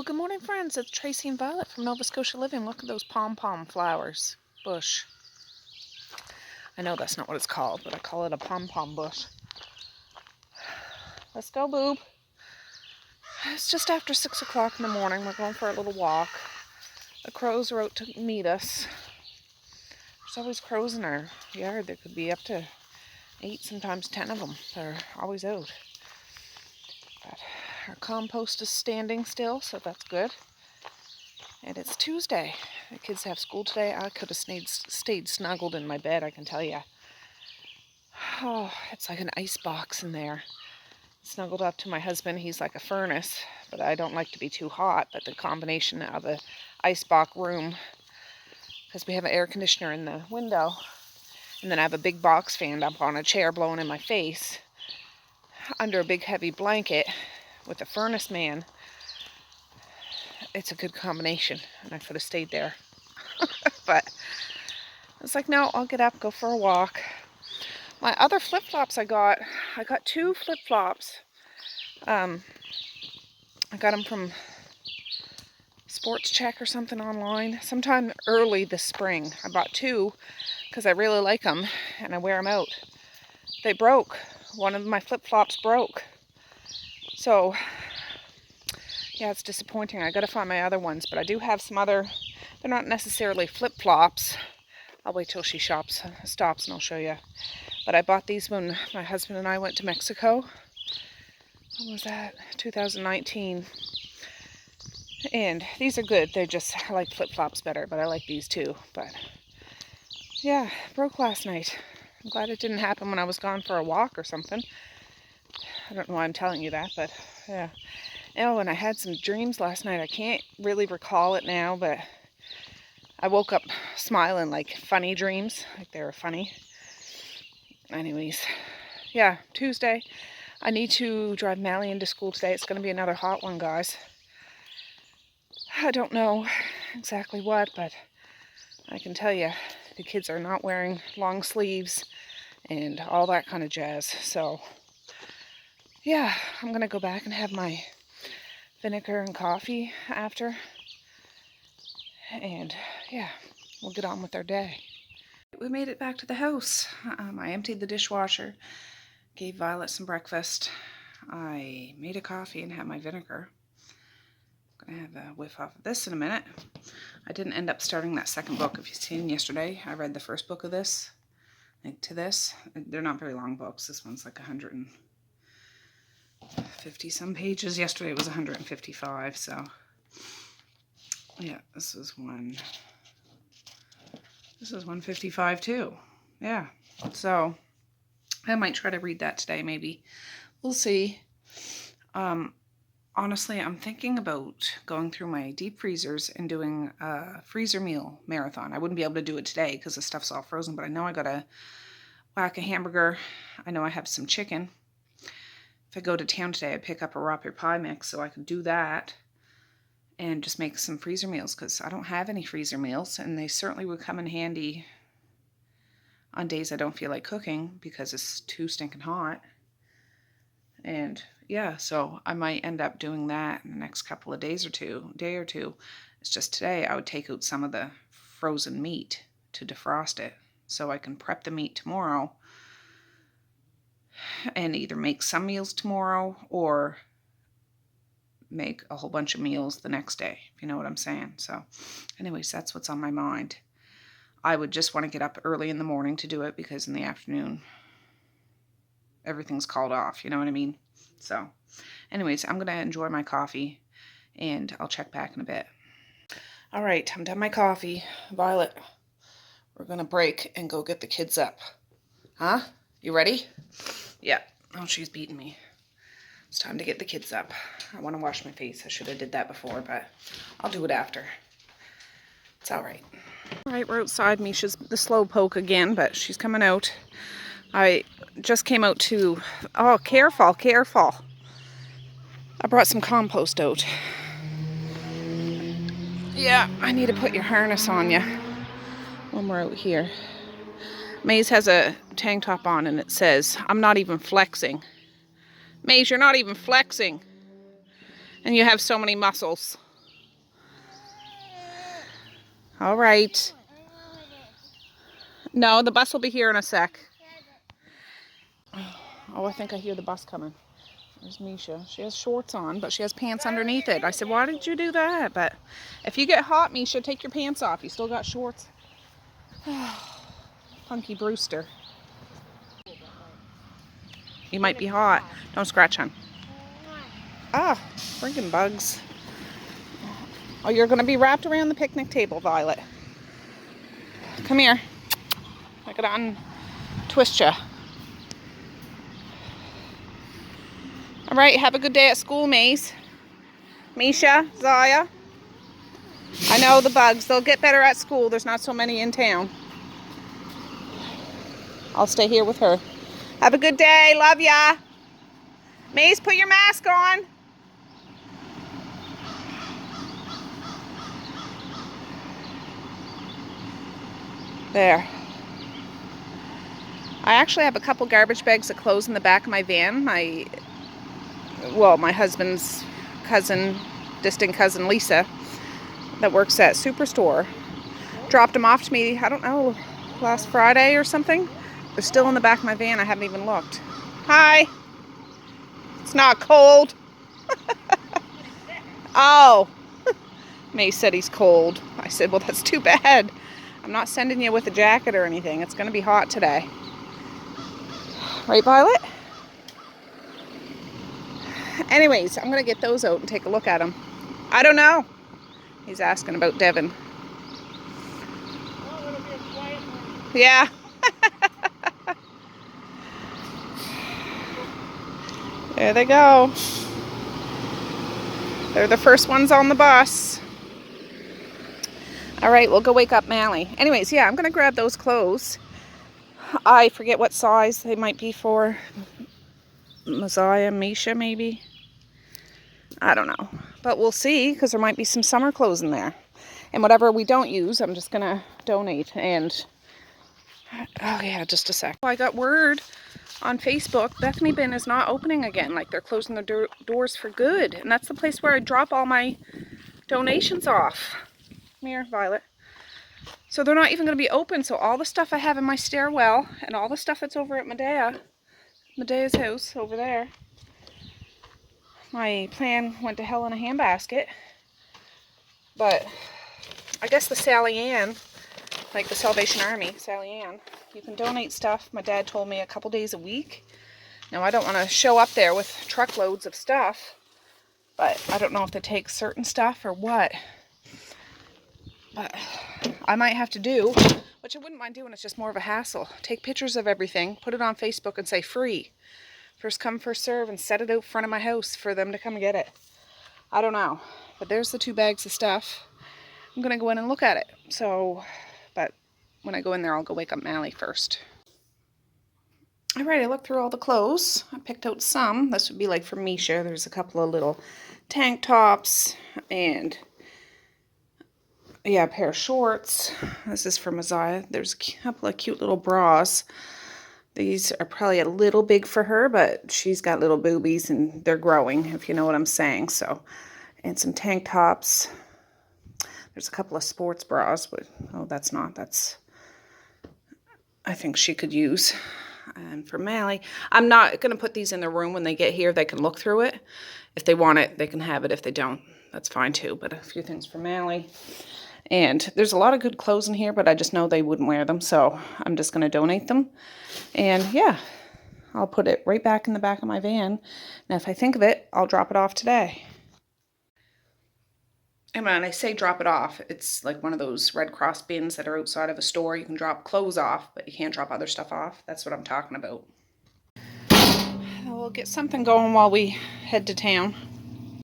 Good morning, friends. It's Tracey and Violet from Nova Scotia Living. Look at those pom-pom flowers. Bush. I know that's not what it's called, but I call it a pom-pom bush. Let's go, boob. It's just after 6 o'clock in the morning. We're going for a little walk. The crows are out to meet us. There's always crows in our yard. There could be up to 8, sometimes 10 of them. They're always out. But our compost is standing still, so that's good. And it's Tuesday. The kids have school today. I could have stayed snuggled in my bed, I can tell you. Oh, it's like an ice box in there. Snuggled up to my husband. He's like a furnace, but I don't like to be too hot. But the combination of a ice box room, because we have an air conditioner in the window, and then I have a big box fan up on a chair blowing in my face, under a big heavy blanket with a furnace man. It's a good combination, and I could have stayed there. But it's like, no, I'll get up, go for a walk. My other flip-flops I got 2 flip-flops. I got them from Sports Check or something online. Sometime early this spring. I bought 2 because I really like them, and I wear them out. They broke. One of my flip-flops broke. So yeah, it's disappointing. I gotta find my other ones, but I do have some other, they're not necessarily flip-flops. I'll wait till she stops and I'll show you. But I bought these when my husband and I went to Mexico. When was that? 2019. And these are good. They're just, I like flip-flops better, but I like these too. But yeah, broke last night. I'm glad it didn't happen when I was gone for a walk or something. I don't know why I'm telling you that, but yeah. Oh, and I had some dreams last night. I can't really recall it now, but I woke up smiling, like funny dreams, like they were funny. Anyways, yeah, Tuesday. I need to drive Mally into school today. It's going to be another hot one, guys. I don't know exactly what, but I can tell you the kids are not wearing long sleeves and all that kind of jazz. So, yeah, I'm going to go back and have my vinegar and coffee after, and yeah, we'll get on with our day. We made it back to the house. I emptied the dishwasher, gave Violet some breakfast. I made a coffee and had my vinegar. I'm gonna have a whiff off of this in a minute. I didn't end up starting that second book. If you've seen yesterday, I read the first book of this, like to this. They're not very long books. This one's like 150 some pages. Yesterday it was 155, so yeah, this is 155 too. Yeah, so I might try to read that today, maybe. We'll see. Honestly, I'm thinking about going through my deep freezers and doing a freezer meal marathon. I wouldn't be able to do it today because the stuff's all frozen, but I know I gotta whack a hamburger. I know I have some chicken. If I go to town today, I'd pick up a raw pie mix so I could do that and just make some freezer meals, because I don't have any freezer meals, and they certainly would come in handy on days I don't feel like cooking because it's too stinking hot. And yeah, so I might end up doing that in the next couple of days or day or two. It's just today I would take out some of the frozen meat to defrost it so I can prep the meat tomorrow and either make some meals tomorrow or make a whole bunch of meals the next day, if you know what I'm saying. So anyways, that's what's on my mind. I would just want to get up early in the morning to do it, because in the afternoon everything's called off, you know what I mean? So anyways, I'm going to enjoy my coffee and I'll check back in a bit. All right, I'm done my coffee. Violet, we're going to break and go get the kids up. Huh? You ready? Yeah. Oh, she's beating me. It's time to get the kids up. I want to wash my face. I should have did that before, but I'll do it after. It's all right. All right, we're outside. Misha's the slow poke again, but she's coming out. I just came out to... Oh, careful, careful. I brought some compost out. Yeah, I need to put your harness on you when we're out here. Maze has a tank top on and it says, "I'm not even flexing." Maze, you're not even flexing. And you have so many muscles. All right. No, the bus will be here in a sec. Oh, I think I hear the bus coming. There's Misha. She has shorts on, but she has pants underneath it. I said, why did you do that? But if you get hot, Misha, take your pants off. You still got shorts. Punky Brewster. You might be hot. Don't scratch him. Ah, freaking bugs. Oh, you're going to be wrapped around the picnic table, Violet. Come here. I got to untwist you. All right, have a good day at school, Maze. Misha, Zaya. I know the bugs. They'll get better at school. There's not so many in town. I'll stay here with her. Have a good day. Love ya. Maze, put your mask on. There. I actually have a couple garbage bags of clothes in the back of my van. My husband's cousin, distant cousin Lisa, that works at Superstore, dropped them off to me, I don't know, last Friday or something. They're still in the back of my van. I haven't even looked. Hi. It's not cold. Oh. May said he's cold. I said, well, that's too bad. I'm not sending you with a jacket or anything. It's going to be hot today. Right, Violet? Anyways, I'm going to get those out and take a look at them. I don't know. He's asking about Devin. Oh, it'll be a quiet one. Yeah. There they go. They're the first ones on the bus. All right, we'll go wake up Mally. Anyways, yeah, I'm going to grab those clothes. I forget what size they might be for. Messiah, Misha, maybe. I don't know. But we'll see, because there might be some summer clothes in there. And whatever we don't use, I'm just going to donate. And, oh yeah, just a sec. I got word on Facebook, Bethany Bin is not opening again. Like, they're closing their doors for good. And that's the place where I drop all my donations off. Come here, Violet. So they're not even going to be open. So all the stuff I have in my stairwell and all the stuff that's over at Medea's house over there. My plan went to hell in a handbasket. But I guess the Sally Ann, like the Salvation Army, Sally Ann, you can donate stuff. My dad told me a couple days a week. Now I don't want to show up there with truckloads of stuff. But I don't know if they take certain stuff or what. But I might have to do, which I wouldn't mind doing, it's just more of a hassle. Take pictures of everything, put it on Facebook and say free. First come, first serve, and set it out front of my house for them to come and get it. I don't know. But there's the 2 bags of stuff. I'm going to go in and look at it. So, but when I go in there, I'll go wake up Mally first. Alright, I looked through all the clothes. I picked out some. This would be like for Misha. There's a couple of little tank tops and... yeah, a pair of shorts. This is for Messiah. There's a couple of cute little bras. These are probably a little big for her, but she's got little boobies and they're growing, if you know what I'm saying. So, and some tank tops. There's a couple of sports bras, but oh, that's not. That's, I think she could use. And for Mally, I'm not going to put these in the room when they get here. They can look through it. If they want it, they can have it. If they don't, that's fine too. But a few things for Mally. And there's a lot of good clothes in here, but I just know they wouldn't wear them, so I'm just going to donate them. And yeah, I'll put it right back in the back of my van. And if I think of it, I'll drop it off today. And when I say drop it off, it's like one of those Red Cross bins that are outside of a store. You can drop clothes off, but you can't drop other stuff off. That's what I'm talking about. We'll get something going while we head to town.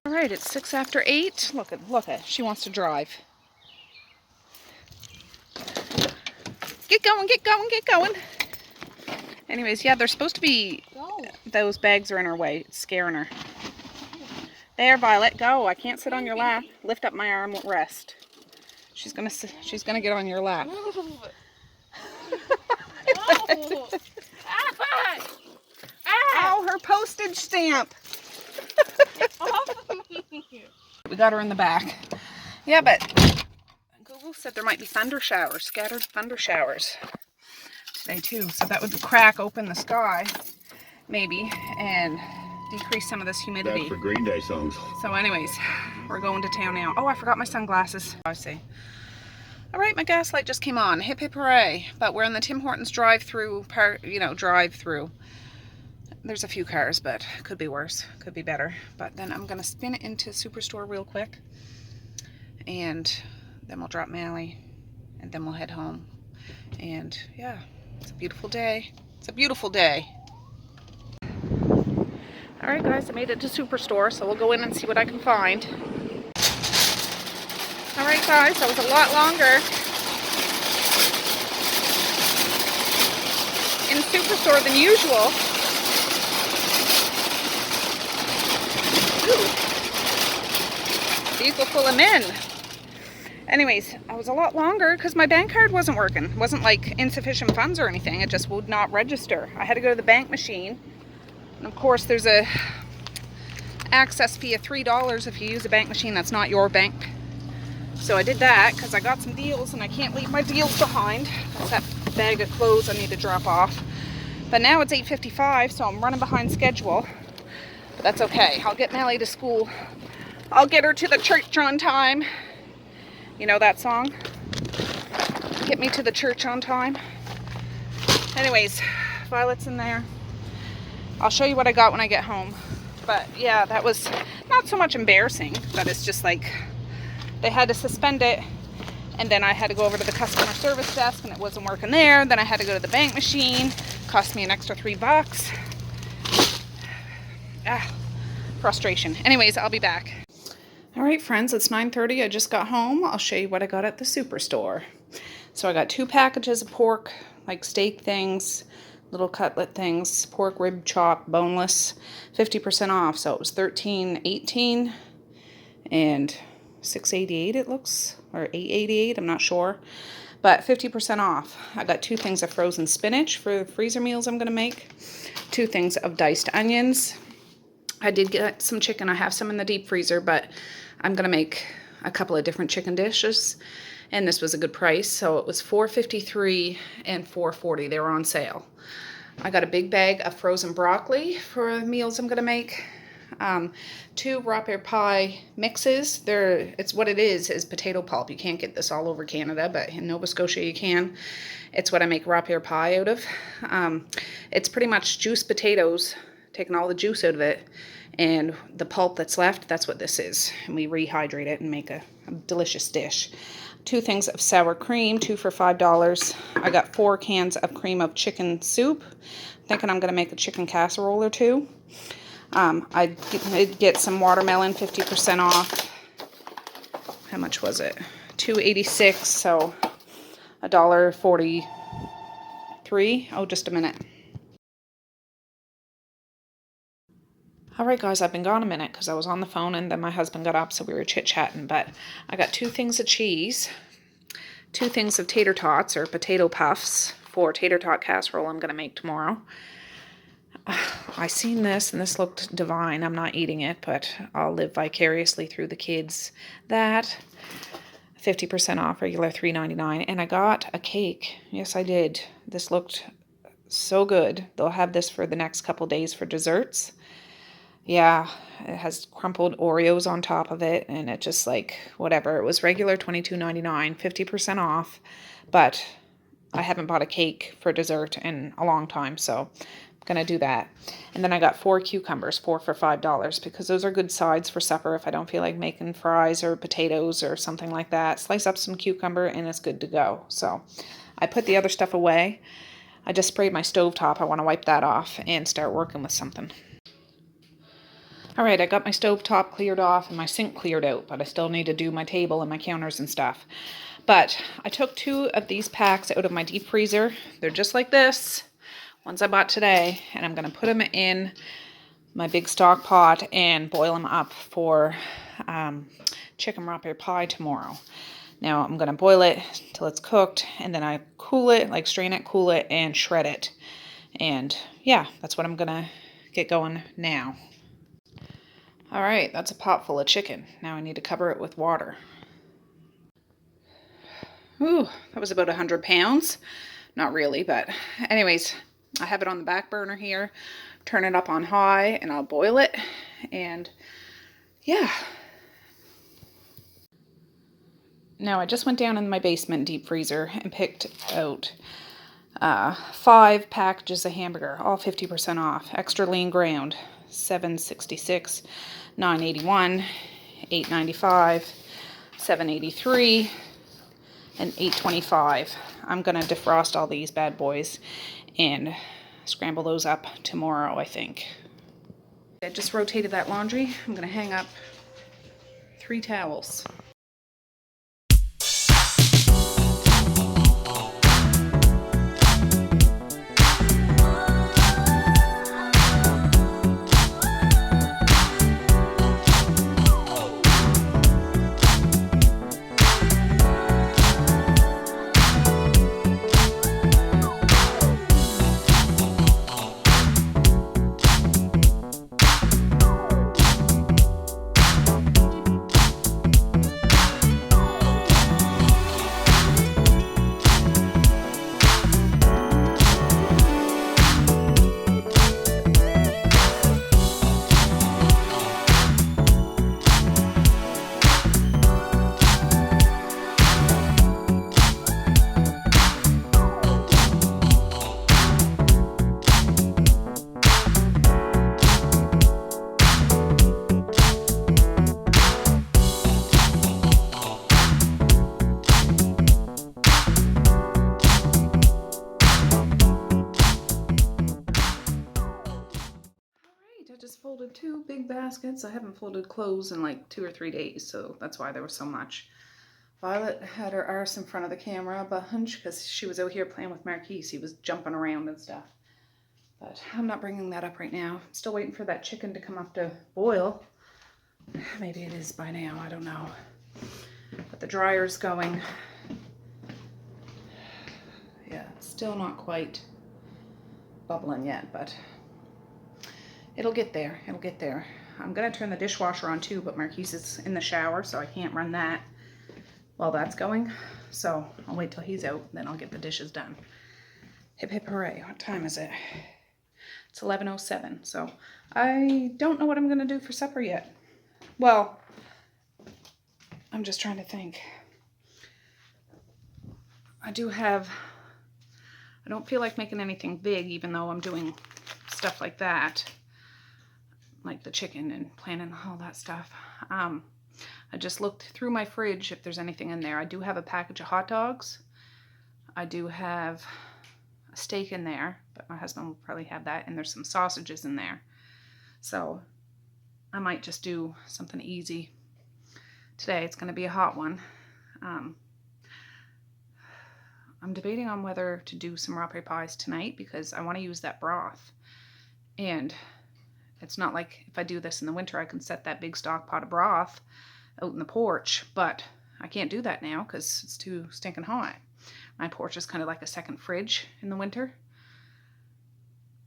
All right, it's 6 after 8. Look at, she wants to drive. Get going, get going, get going. Anyways, yeah, they're supposed to be, those bags are in her way. It's scaring her. There, Violet, go. I can't sit on your lap. Lift up my arm, rest. She's gonna get on your lap. Ow, her postage stamp. We got her in the back. Yeah, but Google Google said there might be thunder showers, scattered thunder showers today too. So that would crack open the sky, maybe, and decrease some of this humidity. Back for Green Day songs. So anyways, we're going to town now. Oh, I forgot my sunglasses. I see. All right, my gas light just came on. Hip hip hooray. But we're in the Tim Hortons drive-through part, drive-through. There's a few cars, but could be worse, could be better. But then I'm gonna spin it into Superstore real quick, and then we'll drop Mally, and then we'll head home. And yeah, it's a beautiful day. It's a beautiful day. All right, guys, I made it to Superstore, so we'll go in and see what I can find. All right, guys, that was a lot longer in Superstore than usual. Ooh. These will pull them in. Anyways, I was a lot longer because my bank card wasn't working. It wasn't like insufficient funds or anything. It just would not register. I had to go to the bank machine. And of course, there's a access fee of $3 if you use a bank machine that's not your bank. So I did that because I got some deals and I can't leave my deals behind. That's that bag of clothes I need to drop off. But now it's 8:55, so I'm running behind schedule. But that's okay. I'll get Melly to school. I'll get her to the church on time. You know that song? Get me to the church on time. Anyways, Violet's in there. I'll show you what I got when I get home. But yeah, that was not so much embarrassing, but it's just like they had to suspend it, and then I had to go over to the customer service desk and it wasn't working there. Then I had to go to the bank machine. Cost me an extra $3. Frustration. Anyways, I'll be back. All right, friends, it's 9:30. I just got home. I'll show you what I got at the Superstore. So I got 2 packages of pork, like steak things, little cutlet things, pork rib chop, boneless, 50% off. So it was $13.18 and $6.88 it looks, or $8.88, I'm not sure, but 50% off. I got 2 things of frozen spinach for freezer meals I'm gonna make, 2 things of diced onions. I did get some chicken. I have some in the deep freezer, but I'm gonna make a couple of different chicken dishes, and this was a good price. So it was $4.53 and $4.40. They were on sale. I got a big bag of frozen broccoli for meals I'm gonna make. 2 raspberry pie mixes. It's what it is potato pulp. You can't get this all over Canada, but in Nova Scotia you can. It's what I make raspberry pie out of. It's pretty much juiced potatoes, taking all the juice out of it, and the pulp that's left, that's what this is. And we rehydrate it and make a delicious dish. 2 things of sour cream, 2 for $5. I got 4 cans of cream of chicken soup. Thinking I'm gonna make a chicken casserole or 2. I did get some watermelon, 50% off. How much was it? $2.86, so $1.43. Oh, just a minute. All right, guys, I've been gone a minute because I was on the phone and then my husband got up, so we were chit-chatting. But I got 2 things of cheese, 2 things of tater tots or potato puffs for tater tot casserole I'm going to make tomorrow. I seen this and this looked divine. I'm not eating it, but I'll live vicariously through the kids. That 50% off, regular $3.99, and I got a cake. Yes, I did. This looked so good. They'll have this for the next couple days for desserts. Yeah, it has crumpled Oreos on top of it, and it just like whatever. It was regular $22.99, 50% off, but I haven't bought a cake for dessert in a long time, so gonna do that. And then I got 4 cucumbers, 4 for $5, because those are good sides for supper if I don't feel like making fries or potatoes or something like that. Slice up some cucumber and it's good to go. So I put the other stuff away. I just sprayed my stovetop. I want to wipe that off and start working with something. All right, I got my stovetop cleared off and my sink cleared out, but I still need to do my table and my counters and stuff. But I took 2 of these packs out of my deep freezer. They're just like this, ones I bought today, and I'm going to put them in my big stock pot and boil them up for chicken raspberry pie tomorrow. Now I'm going to boil it till it's cooked, and then I cool it, like strain it, cool it, and shred it. And yeah, that's what I'm going to get going now. All right, that's a pot full of chicken. Now I need to cover it with water. Ooh, that was about 100 pounds. Not really, but anyways, I have it on the back burner here. Turn it up on high and I'll boil it. And yeah. Now I just went down in my basement deep freezer and picked out 5 packages of hamburger, all 50% off. Extra lean ground, $7.66, $9.81, $8.95, $7.83, and $8.25. I'm gonna defrost all these bad boys and scramble those up tomorrow, I think. I just rotated that laundry. I'm gonna hang up 3 towels. I just folded 2 big baskets. I haven't folded clothes in like 2 or 3 days, so that's why there was so much. Violet had her arse in front of the camera a bunch because she was out here playing with Marquise. He was jumping around and stuff. But I'm not bringing that up right now. I'm still waiting for that chicken to come up to boil. Maybe it is by now, I don't know. But the dryer's going. Yeah, it's still not quite bubbling yet, but it'll get there. It'll get there. I'm going to turn the dishwasher on too, but Marquise is in the shower, so I can't run that while that's going. So I'll wait till he's out, then I'll get the dishes done. Hip hip hooray. What time is it? It's 11:07, so I don't know what I'm going to do for supper yet. Well, I'm just trying to think. I don't feel like making anything big, even though I'm doing stuff like that, like the chicken and planning all that stuff. I just looked through my fridge if there's anything in there. I do have a package of hot dogs. I do have a steak in there, but my husband will probably have that, and there's some sausages in there. So I might just do something easy today. It's going to be a hot one. I'm debating on whether to do some raspberry pies tonight because I want to use that broth. And it's not like if I do this in the winter, I can set that big stock pot of broth out in the porch, but I can't do that now because it's too stinking hot. My porch is kind of like a second fridge in the winter.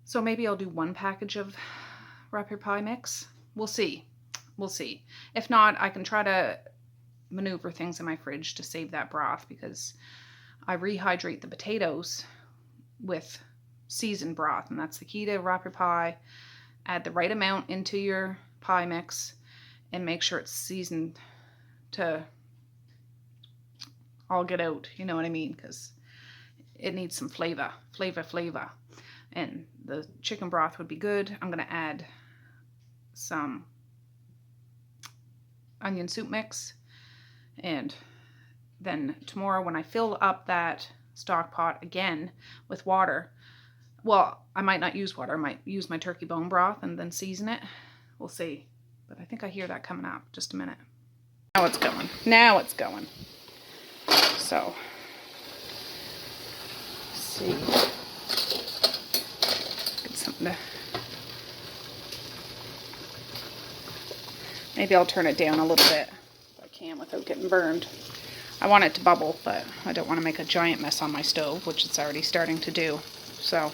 So maybe I'll do 1 package of raspberry pie mix. We'll see. We'll see. If not, I can try to maneuver things in my fridge to save that broth because I rehydrate the potatoes with seasoned broth, and that's the key to raspberry pie. Add the right amount into your pie mix and make sure it's seasoned to all get out, you know what I mean, because it needs some flavor. And the chicken broth would be good. I'm going to add some onion soup mix, and then tomorrow when I fill up that stock pot again with water, well, I might not use water. I might use my turkey bone broth and then season it. We'll see. But I think I hear that coming up. Just a minute. Now it's going. Now it's going. So, let's see. Get something to... Maybe I'll turn it down a little bit if I can without getting burned. I want it to bubble, but I don't want to make a giant mess on my stove, which it's already starting to do. So,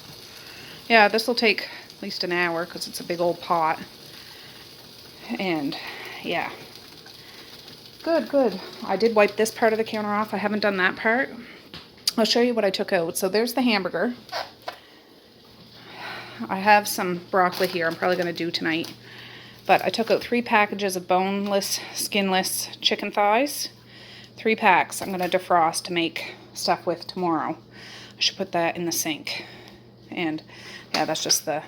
yeah, this will take at least an hour because it's a big old pot. And, yeah. Good, good. I did wipe this part of the counter off. I haven't done that part. I'll show you what I took out. So there's the hamburger. I have some broccoli here I'm probably going to do tonight. But I took out 3 packages of boneless, skinless chicken thighs. 3 packs I'm going to defrost to make stuff with tomorrow. I should put that in the sink. And yeah, that's just the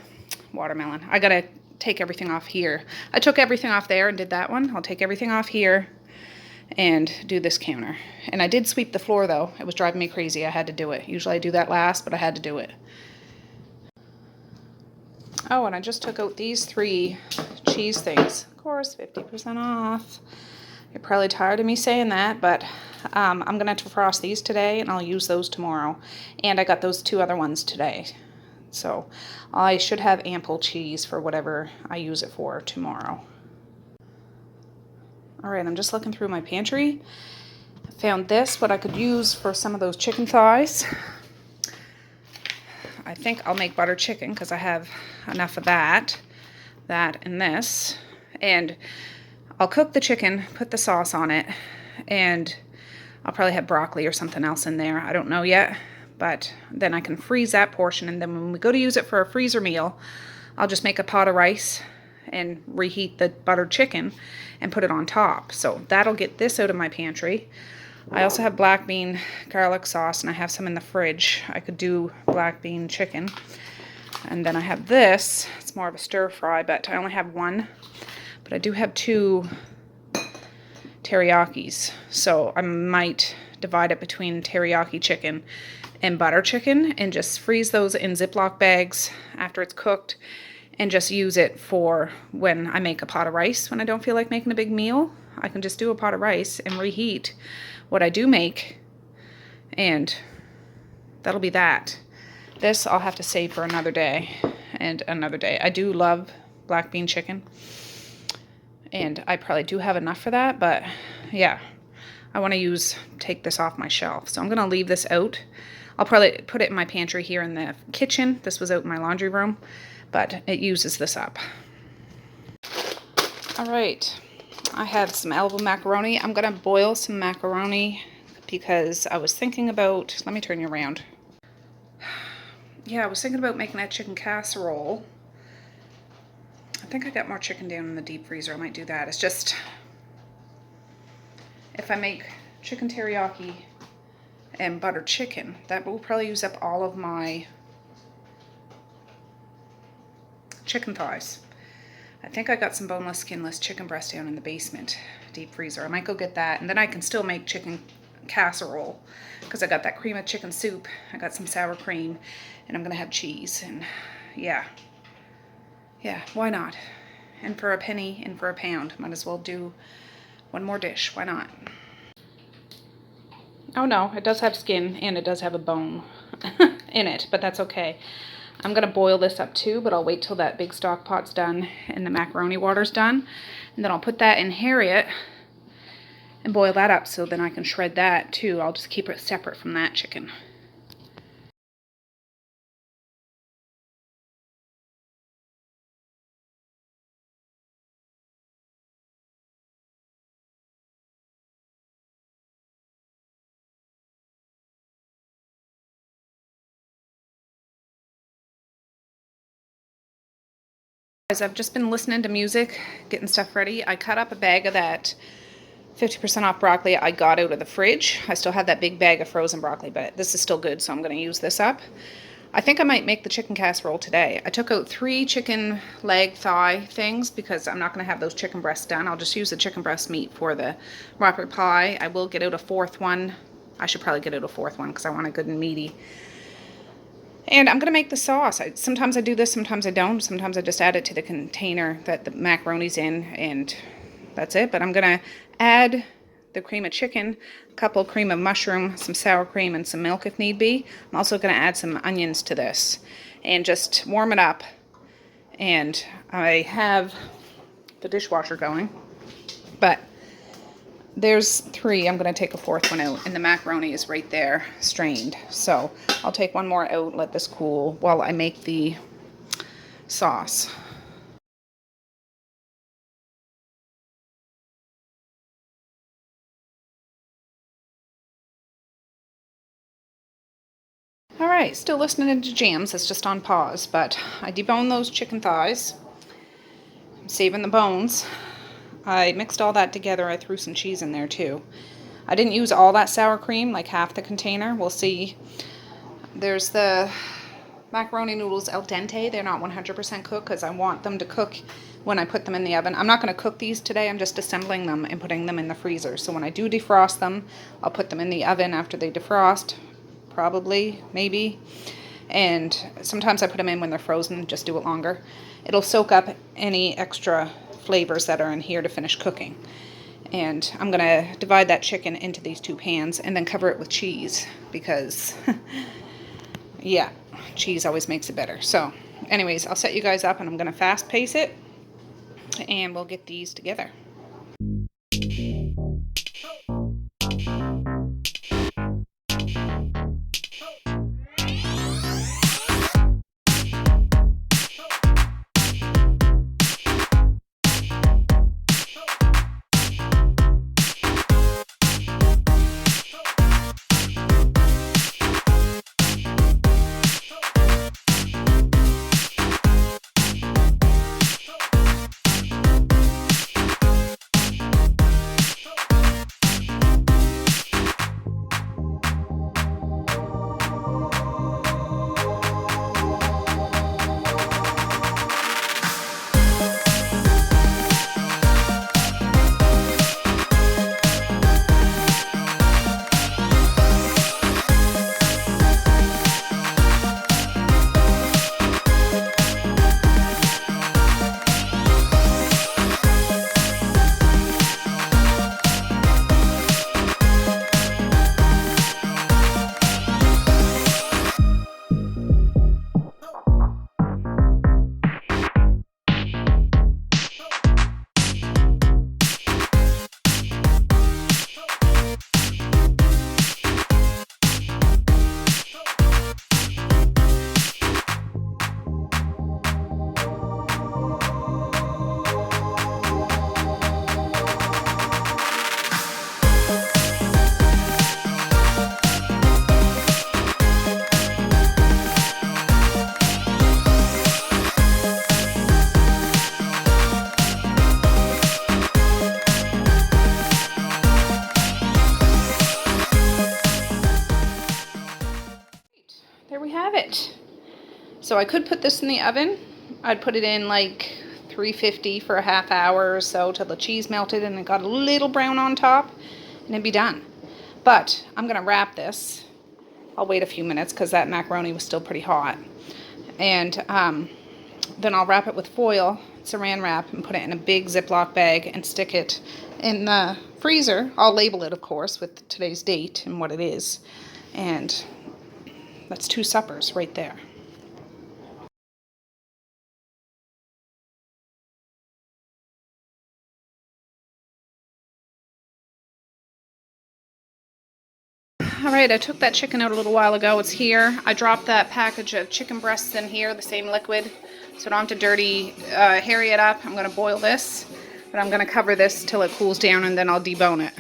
watermelon. I got to take everything off here. I took everything off there and did that one. I'll take everything off here and do this counter. And I did sweep the floor though. It was driving me crazy. I had to do it. Usually I do that last, but I had to do it. Oh, and I just took out these 3 cheese things. Of course, 50% off. You're probably tired of me saying that, but I'm going to defrost these today and I'll use those tomorrow. And I got those 2 other ones today. So I should have ample cheese for whatever I use it for tomorrow. All right, I'm just looking through my pantry. I found this, what I could use for some of those chicken thighs. I think I'll make butter chicken because I have enough of that, and this. And I'll cook the chicken, put the sauce on it, and I'll probably have broccoli or something else in there. I don't know yet, but then I can freeze that portion. And then when we go to use it for a freezer meal, I'll just make a pot of rice and reheat the buttered chicken and put it on top. So that'll get this out of my pantry. I also have black bean garlic sauce, and I have some in the fridge. I could do black bean chicken. And then I have this. It's more of a stir fry, but I only have 1. But I do have 2 teriyakis. So I might divide it between teriyaki chicken and butter chicken and just freeze those in Ziploc bags after it's cooked and just use it for when I make a pot of rice. When I don't feel like making a big meal, I can just do a pot of rice and reheat what I do make, and that'll be that. This I'll have to save for another day and another day. I do love black bean chicken, and I probably do have enough for that, but yeah, I want to take this off my shelf. So I'm going to leave this out. I'll probably put it in my pantry here in the kitchen. This was out in my laundry room, but it uses this up. All right. I have some elbow macaroni. I'm going to boil some macaroni because I was thinking about, let me turn you around. Yeah, I was thinking about making that chicken casserole. I think I got more chicken down in the deep freezer. I might do that. It's just, if I make chicken teriyaki and butter chicken, that will probably use up all of my chicken thighs. I think I got some boneless, skinless chicken breast down in the basement deep freezer. I might go get that, and then I can still make chicken casserole because I got that cream of chicken soup. I got some sour cream, and I'm gonna have cheese, and yeah, why not? And for a penny and for a pound, might as well do one more dish. Why not? Oh no, it does have skin and it does have a bone in it, but that's okay. I'm going to boil this up too, but I'll wait till that big stock pot's done and the macaroni water's done. And then I'll put that in Harriet and boil that up so then I can shred that too. I'll just keep it separate from that chicken. As I've just been listening to music, getting stuff ready, I cut up a bag of that 50% off broccoli I got out of the fridge. I still have that big bag of frozen broccoli, but this is still good, so I'm going to use this up. I think I might make the chicken casserole today. I took out 3 chicken leg thigh things because I'm not going to have those chicken breasts done. I'll just use the chicken breast meat for the Whopper pie. I will get out a 4th one. I should probably get out a 4th one because I want it good and meaty. And I'm going to make the sauce. Sometimes I do this, sometimes I don't. Sometimes I just add it to the container that the macaroni's in, and that's it. But I'm going to add the cream of chicken, a couple of cream of mushroom, some sour cream, and some milk if need be. I'm also going to add some onions to this and just warm it up. And I have the dishwasher going, but there's 3. I'm going to take a 4th one out, and the macaroni is right there strained. So I'll take one more out, let this cool while I make the sauce. All right, still listening to jams. It's just on pause, but I deboned those chicken thighs. I'm saving the bones. I mixed all that together. I threw some cheese in there too. I didn't use all that sour cream, like half the container. We'll see. There's the macaroni noodles al dente. They're not 100% cooked because I want them to cook when I put them in the oven. I'm not going to cook these today. I'm just assembling them and putting them in the freezer. So when I do defrost them, I'll put them in the oven after they defrost. Probably, maybe. And sometimes I put them in when they're frozen, just do it longer. It'll soak up any extra flavors that are in here to finish cooking. And I'm going to divide that chicken into these two pans and then cover it with cheese because, yeah, cheese always makes it better. So, anyways, I'll set you guys up and I'm going to fast pace it and we'll get these together. There we have it. So I could put this in the oven. I'd put it in like 350 for a half hour or so till the cheese melted and it got a little brown on top and it'd be done. But I'm going to wrap this. I'll wait a few minutes because that macaroni was still pretty hot. And then I'll wrap it with foil, saran wrap, and put it in a big Ziploc bag and stick it in the freezer. I'll label it, of course, with today's date and what it is. And that's 2 suppers right there. All right, I took that chicken out a little while ago. It's here. I dropped that package of chicken breasts in here, the same liquid, so I don't have to harry it up. I'm going to boil this, but I'm going to cover this till it cools down and then I'll debone it.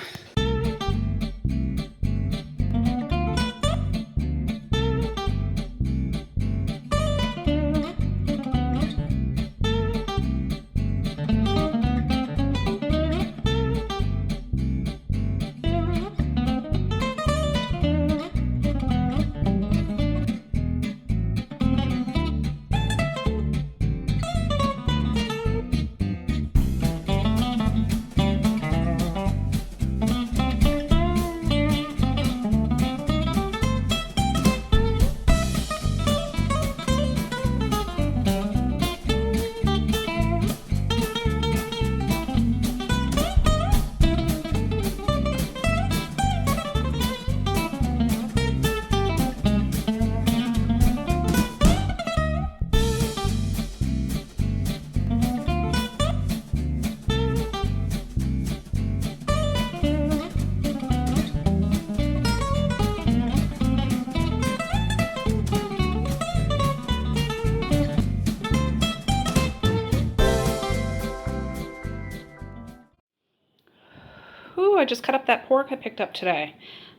Ooh, I just cut up that pork I picked up today.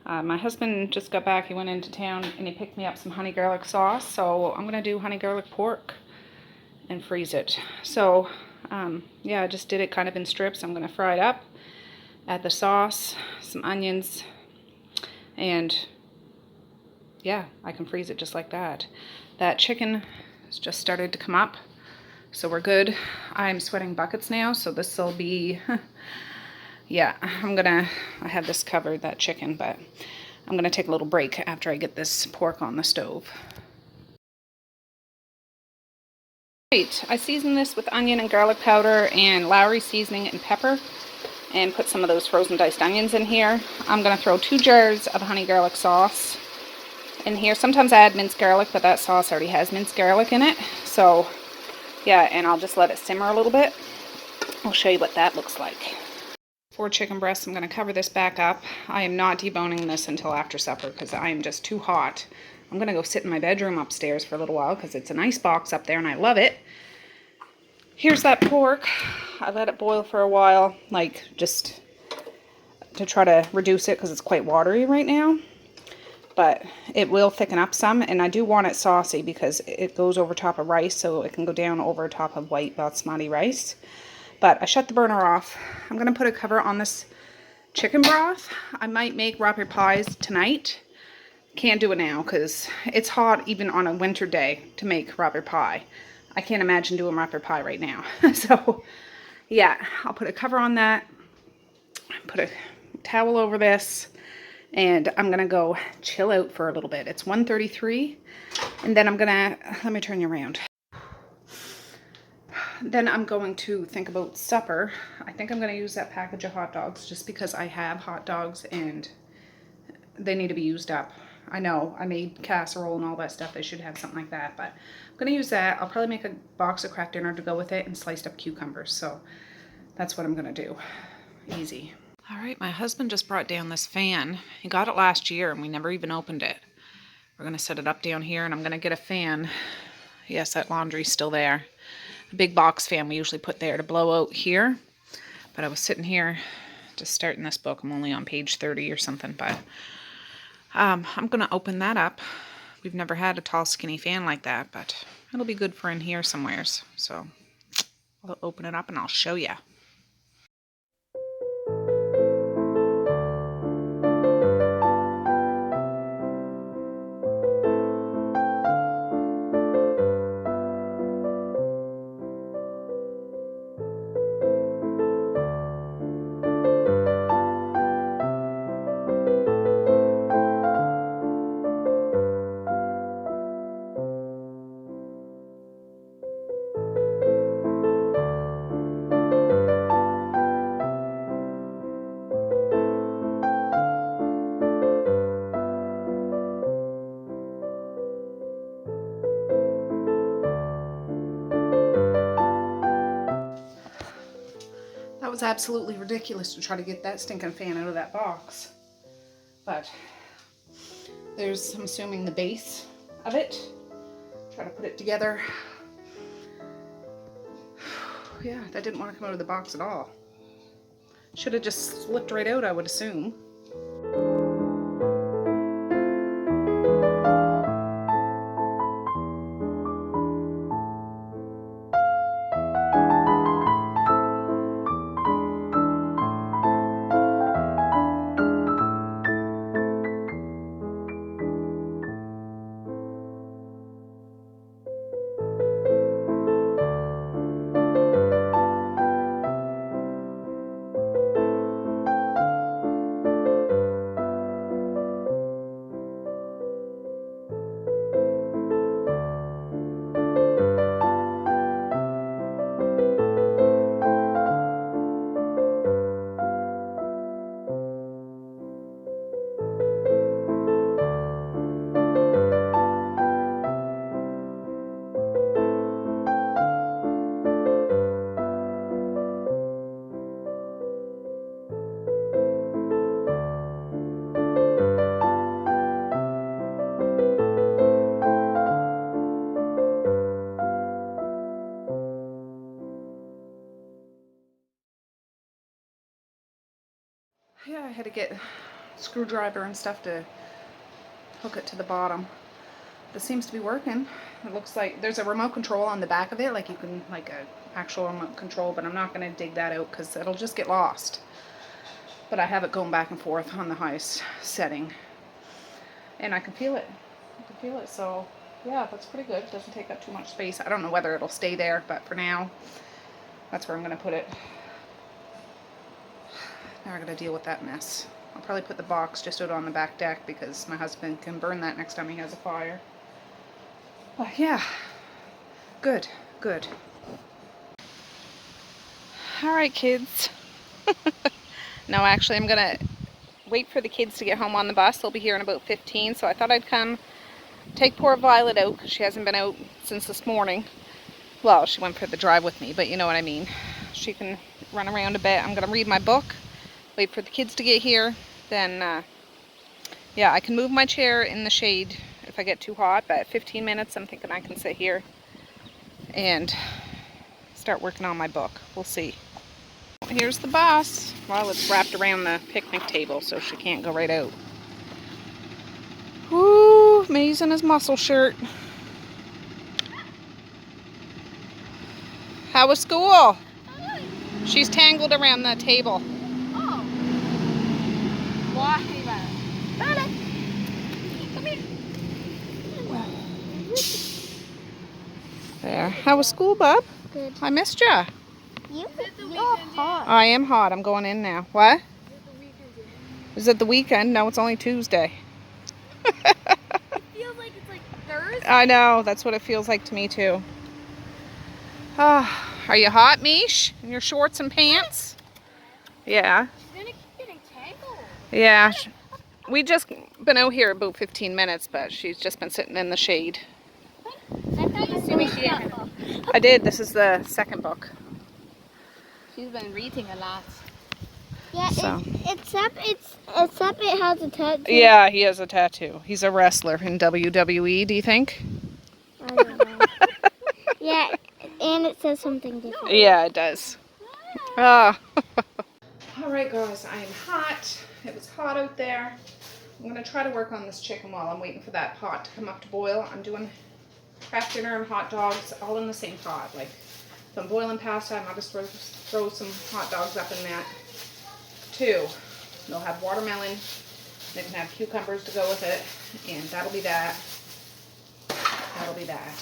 My husband just got back. He went into town and he picked me up some honey garlic sauce. So I'm going to do honey garlic pork and freeze it. So yeah, I just did it kind of in strips. I'm going to fry it up, add the sauce, some onions, and yeah, I can freeze it just like that. That chicken has just started to come up, so we're good. I'm sweating buckets now, so this will be, yeah, I have this covered, that chicken, but I'm gonna take a little break after I get this pork on the stove. Right, I seasoned this with onion and garlic powder and Lowry seasoning and pepper, and put some of those frozen diced onions in here. I'm gonna throw 2 jars of honey garlic sauce in here. Sometimes I add minced garlic, but that sauce already has minced garlic in it. So yeah, and I'll just let it simmer a little bit. I'll show you what that looks like. 4 chicken breasts, I'm going to cover this back up. I am not deboning this until after supper because I am just too hot. I'm going to go sit in my bedroom upstairs for a little while because it's a nice box up there and I love it. Here's that pork. I let it boil for a while, like just to try to reduce it because it's quite watery right now. But it will thicken up some, and I do want it saucy because it goes over top of rice, so it can go down over top of white basmati rice. But I shut the burner off. I'm going to put a cover on this chicken broth. I might make raspberry pies tonight. Can't do it now because it's hot even on a winter day to make raspberry pie. I can't imagine doing raspberry pie right now. So yeah, I'll put a cover on that, put a towel over this, and I'm gonna go chill out for a little bit. It's 1:33, and then I'm gonna, let me turn you around. Then I'm going to think about supper. I think I'm gonna use that package of hot dogs just because I have hot dogs and they need to be used up. I know I made casserole and all that stuff. They should have something like that, but I'm gonna use that. I'll probably make a box of Kraft Dinner to go with it and sliced up cucumbers. So that's what I'm gonna do. Easy. All right, my husband just brought down this fan. He got it last year and we never even opened it. We're gonna set it up down here and I'm gonna get a fan. Yes, that laundry's still there. A big box fan we usually put there to blow out here. But I was sitting here just starting this book. I'm only on page 30 or something, but I'm gonna open that up. We've never had a tall skinny fan like that, but it'll be good for in here somewheres. So I'll open it up and I'll show you. That was absolutely ridiculous to try to get that stinking fan out of that box. But there's, I'm assuming, the base of it. Try to put it together. Yeah, that didn't want to come out of the box at all. Should have just slipped right out, I would assume. Yeah, I had to get screwdriver and stuff to hook it to the bottom. This seems to be working. It looks like there's a remote control on the back of it, like you can, like a actual remote control, but I'm not going to dig that out because it'll just get lost. But I have it going back and forth on the highest setting. And I can feel it. I can feel it, so yeah, that's pretty good. It doesn't take up too much space. I don't know whether it'll stay there, but for now, that's where I'm going to put it. Now I got to deal with that mess. I'll probably put the box just out on the back deck because my husband can burn that next time he has a fire. But yeah, good, good. Alright kids. No, actually I'm gonna wait for the kids to get home on the bus. They'll be here in about 15, so I thought I'd come take poor Violet out because she hasn't been out since this morning. Well, she went for the drive with me, but you know what I mean. She can run around a bit. I'm gonna read my book, wait for the kids to get here, then yeah, I can move my chair in the shade if I get too hot, but at 15 minutes I'm thinking I can sit here and start working on my book. We'll see. Here's the bus. Well, it's wrapped around the picnic table so she can't go right out. Woo, May's in his muscle shirt. How was school? She's tangled around the table. Oh. Why? Come here. There. How was school, bub? Good. I missed ya. You're hot. I am hot. I'm going in now. What? Is it the weekend? No, it's only Tuesday. It feels like it's like Thursday. I know. That's what it feels like to me, too. Ah, are you hot, Mish? In your shorts and pants? Yeah. She's gonna keep getting tangled. Yeah. We just been out here about 15 minutes, but she's just been sitting in the shade. I thought you finished that book. I did. This is the second book. She's been reading a lot. Yeah, So. except it has a tattoo. Yeah, he has a tattoo. He's a wrestler in WWE, do you think? I don't know. Yeah, and it says something different. Yeah, it does. Ah. All right, guys, I am hot. It was hot out there. I'm going to try to work on this chicken while I'm waiting for that pot to come up to boil. I'm doing craft dinner and hot dogs all in the same pot. Like, if I'm boiling pasta, I might just throw some hot dogs up in that too. They'll have watermelon. They can have cucumbers to go with it, and that'll be that. That'll be that.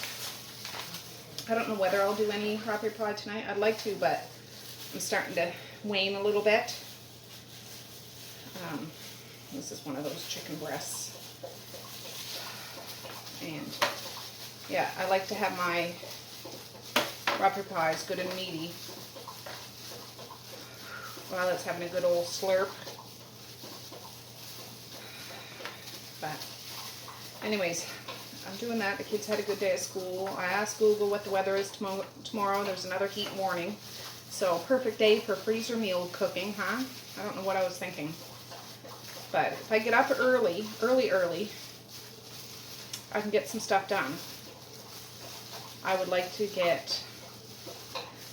I don't know whether I'll do any raspberry pie tonight. I'd like to, but I'm starting to wane a little bit. This is one of those chicken breasts. And yeah, I like to have my raspberry pies good and meaty. Violet's having a good old slurp. But anyways, I'm doing that. The kids had a good day at school. I asked Google what the weather is tomorrow. There's another heat warning. So perfect day for freezer meal cooking, huh? I don't know what I was thinking. But if I get up early, I can get some stuff done. I would like to get,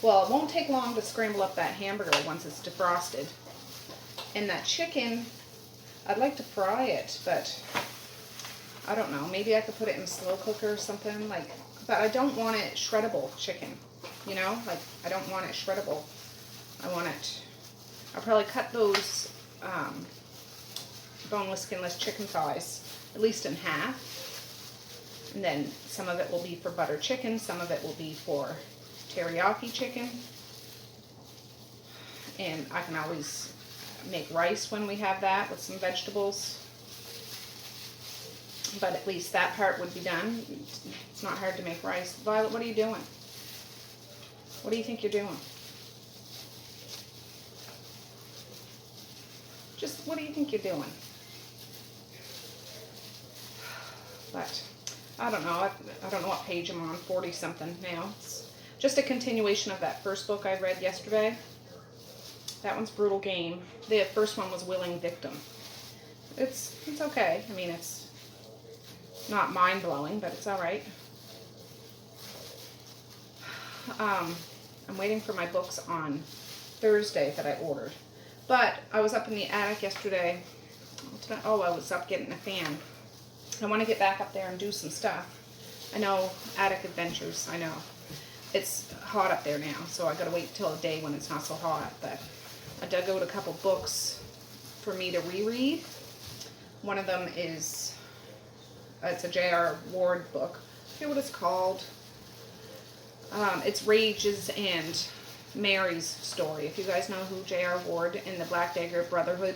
well, it won't take long to scramble up that hamburger once it's defrosted. And that chicken, I'd like to fry it, but I don't know. Maybe I could put it in a slow cooker or something. Like, but I don't want it shreddable chicken. You know, like I don't want it shreddable. I want it. I'll probably cut those boneless, skinless chicken thighs at least in half, and then some of it will be for butter chicken. Some of it will be for teriyaki chicken, and I can always make rice when we have that with some vegetables. But at least that part would be done. It's not hard to make rice. Violet, what are you doing? What do you think you're doing? Just what do you think you're doing? But I don't know. I don't know what page I'm on. 40 something now. It's just a continuation of that first book I read yesterday. That one's Brutal Game. The first one was Willing Victim. It's okay. I mean, it's not mind-blowing, but it's all right. I'm waiting for my books on Thursday that I ordered. But I was up in the attic yesterday Oh, I was up getting a fan. I want to get back up there and do some stuff. I know, attic adventures, I know. It's hot up there now, so I gotta wait till a day when it's not so hot. But I dug out a couple books for me to reread. One of them is, it's a J.R. Ward book. I forget what it's called. It's Rage's and Mary's story. If you guys know who J.R. Ward in the Black Dagger Brotherhood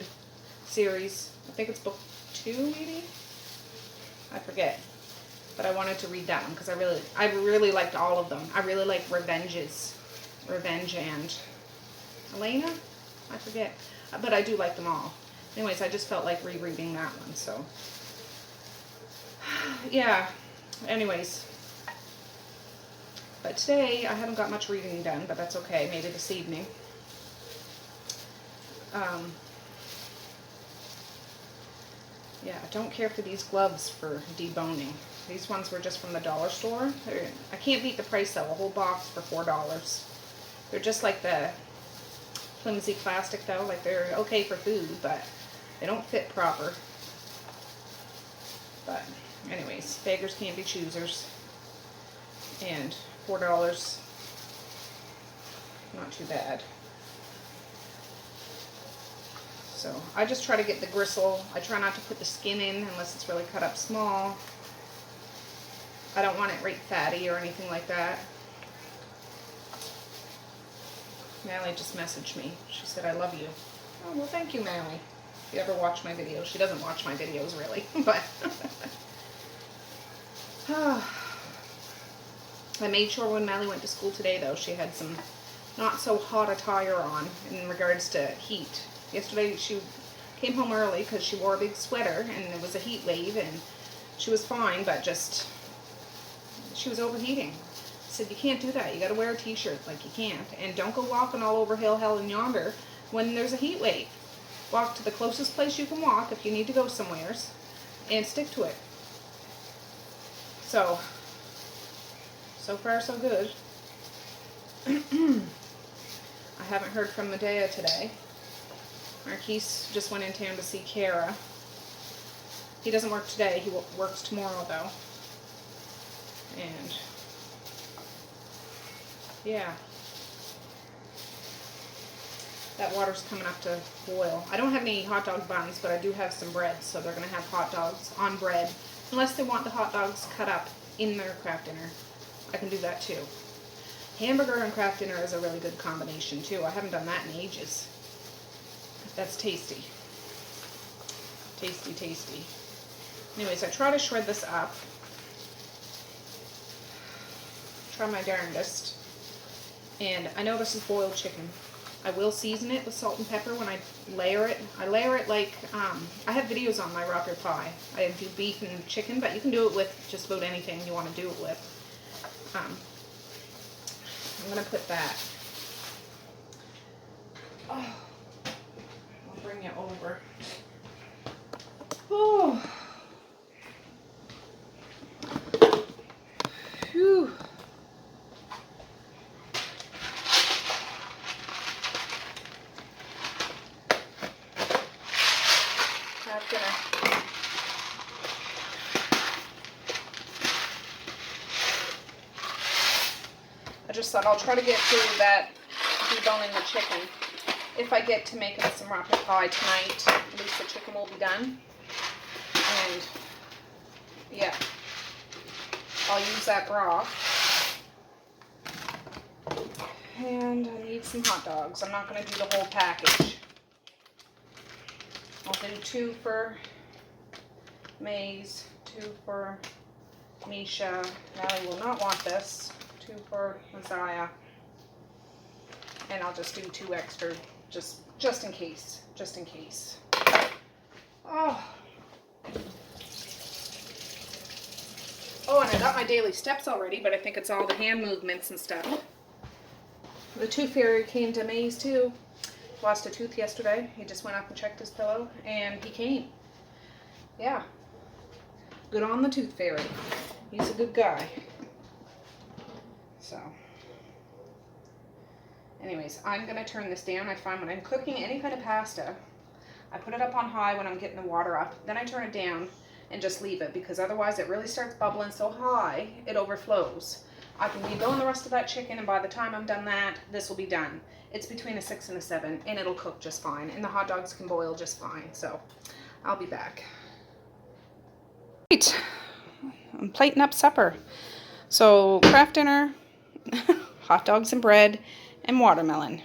series, I think it's book 2 maybe? I forget. But I wanted to read that one because I really liked all of them. I really like Revenge and Elena? I forget. But I do like them all. Anyways, I just felt like rereading that one, so. Yeah. Anyways. But today, I haven't got much reading done, but that's okay. Maybe this evening. Yeah, I don't care for these gloves for deboning. These ones were just from the dollar store. I can't beat the price though, a whole box for $4. They're just like the flimsy plastic though, like they're okay for food, but they don't fit proper. But anyways, beggars can't be choosers. And $4, not too bad. So I just try to get the gristle. I try not to put the skin in unless it's really cut up small. I don't want it right fatty or anything like that. Mally just messaged me. She said, I love you. Oh, well, thank you, Mally. If you ever watch my videos. She doesn't watch my videos, really. But I made sure when Mally went to school today, though, she had some not so hot attire on in regards to heat. Yesterday, she came home early because she wore a big sweater, and it was a heat wave, and she was fine, but just, she was overheating. I said, you can't do that. You got to wear a t-shirt like you can't. And don't go walking all over hill, hell, and yonder when there's a heat wave. Walk to the closest place you can walk if you need to go somewheres, and stick to it. So far so good. I haven't heard from Medea today. Marquise just went in town to see Kara. He doesn't work today. He works tomorrow, though. And yeah, that water's coming up to boil. I don't have any hot dog buns, but I do have some bread, so they're going to have hot dogs on bread. Unless they want the hot dogs cut up in their craft dinner, I can do that too. Hamburger and craft dinner is a really good combination too. I haven't done that in ages. That's tasty. Tasty, tasty. Anyways, I try to shred this up. Try my darndest. And I know this is boiled chicken. I will season it with salt and pepper when I layer it. I layer it like, I have videos on my Rock Your Pie. I do beef and chicken, but you can do it with just about anything you want to do it with. I'm going to put that. Oh, I'll bring you over. Oh. Phew. I just thought I'll try to get through that deboning the chicken. If I get to making some rocket pie tonight, at least the chicken will be done. And yeah, I'll use that broth. And I need some hot dogs. I'm not going to do the whole package. I'll do 2 for Maze, 2 for Misha. Natalie will not want this. 2 for Messiah. And I'll just do 2 extra, just in case. Just in case. Oh. Oh, and I got my daily steps already, but I think it's all the hand movements and stuff. The tooth fairy came to Maze too. Lost a tooth yesterday. He just went up and checked his pillow, and he came. Yeah. Good on the tooth fairy. He's a good guy. So, anyways, I'm going to turn this down. I find when I'm cooking any kind of pasta, I put it up on high when I'm getting the water up. Then I turn it down and just leave it, because otherwise it really starts bubbling so high it overflows. I can debone the rest of that chicken, and by the time I'm done that, this will be done. It's between a 6 and a 7, and it'll cook just fine, and the hot dogs can boil just fine. So I'll be back. Right, I'm plating up supper. So Kraft dinner, hot dogs and bread, and watermelon.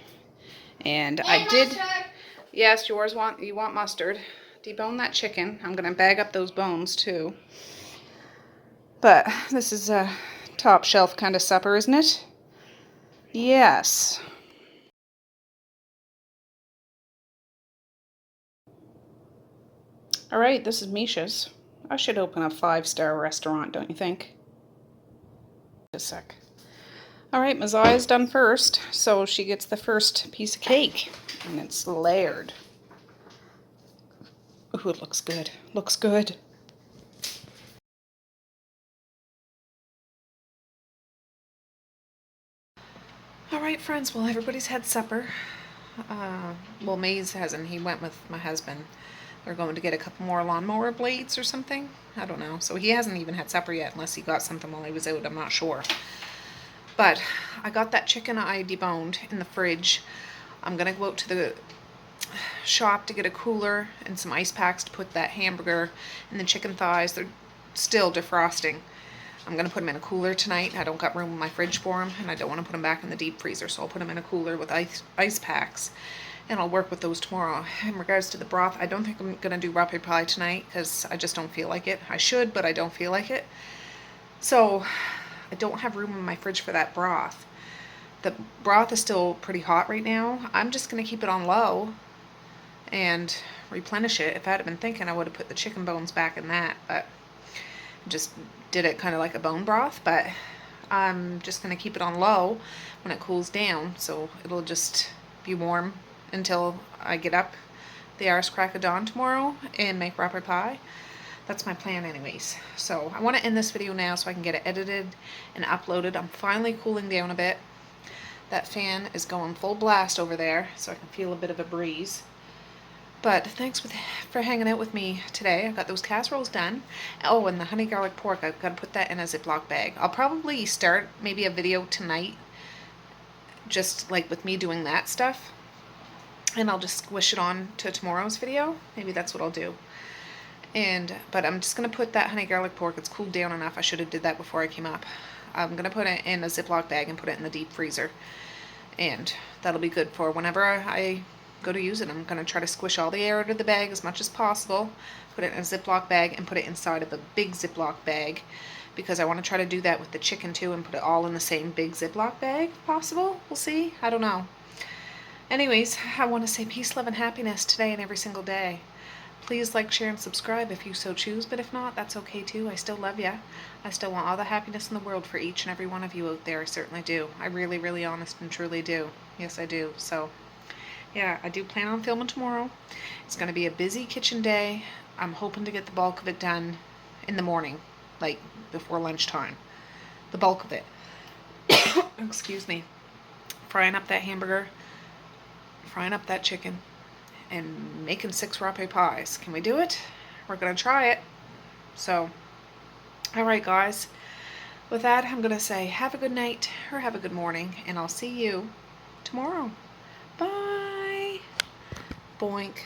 And I did. Mustard. Yes, you want mustard. Debone that chicken. I'm gonna bag up those bones too. But this is a top shelf kind of supper, isn't it? Yes. All right, this is Misha's. I should open a 5-star restaurant, don't you think? Just a sec. All right, Maziah's done first, so she gets the first piece of cake, and it's layered. Ooh, it looks good. Looks good. All right, friends. Well, everybody's had supper. Well, Maze hasn't. He went with my husband. They're going to get a couple more lawnmower blades or something. I don't know. So he hasn't even had supper yet, unless he got something while he was out. I'm not sure. But I got that chicken I deboned in the fridge. I'm going to go out to the shop to get a cooler and some ice packs to put that hamburger and the chicken thighs. They're still defrosting. I'm going to put them in a cooler tonight. I don't got room in my fridge for them, and I don't want to put them back in the deep freezer, so I'll put them in a cooler with ice packs, and I'll work with those tomorrow. In regards to the broth, I don't think I'm going to do rape pie tonight, because I just don't feel like it. I should, but I don't feel like it. So I don't have room in my fridge for that broth. The broth is still pretty hot right now. I'm just going to keep it on low and replenish it. If I had been thinking, I would have put the chicken bones back in that, but just did it kind of like a bone broth. But I'm just going to keep it on low when it cools down, so it'll just be warm until I get up the arse crack of dawn tomorrow and make rape pie. That's my plan anyways. So I want to end this video now so I can get it edited and uploaded. I'm finally cooling down a bit. That fan is going full blast over there, so I can feel a bit of a breeze. But thanks for hanging out with me today. I got those casseroles done. Oh, and the honey garlic pork, I've got to put that in a Ziploc bag. I'll probably start maybe a video tonight, just like with me doing that stuff. And I'll just squish it on to tomorrow's video. Maybe that's what I'll do. But I'm just going to put that honey garlic pork. It's cooled down enough. I should have did that before I came up. I'm going to put it in a Ziploc bag and put it in the deep freezer. And that'll be good for whenever I go to use it. I'm going to try to squish all the air out of the bag as much as possible, put it in a Ziploc bag, and put it inside of a big Ziploc bag, because I want to try to do that with the chicken too and put it all in the same big Ziploc bag if possible. We'll see. I don't know. Anyways, I want to say peace, love, and happiness today and every single day. Please like, share, and subscribe if you so choose, but if not, that's okay too. I still love ya. I still want all the happiness in the world for each and every one of you out there. I certainly do. I really, really honest and truly do. Yes, I do. So yeah, I do plan on filming tomorrow. It's going to be a busy kitchen day. I'm hoping to get the bulk of it done in the morning, like before lunchtime. The bulk of it. Excuse me. Frying up that hamburger, frying up that chicken, and making 6 rape pies. Can we do it? We're going to try it. So, alright guys. With that, I'm going to say have a good night or have a good morning, and I'll see you tomorrow. Bye. Boink.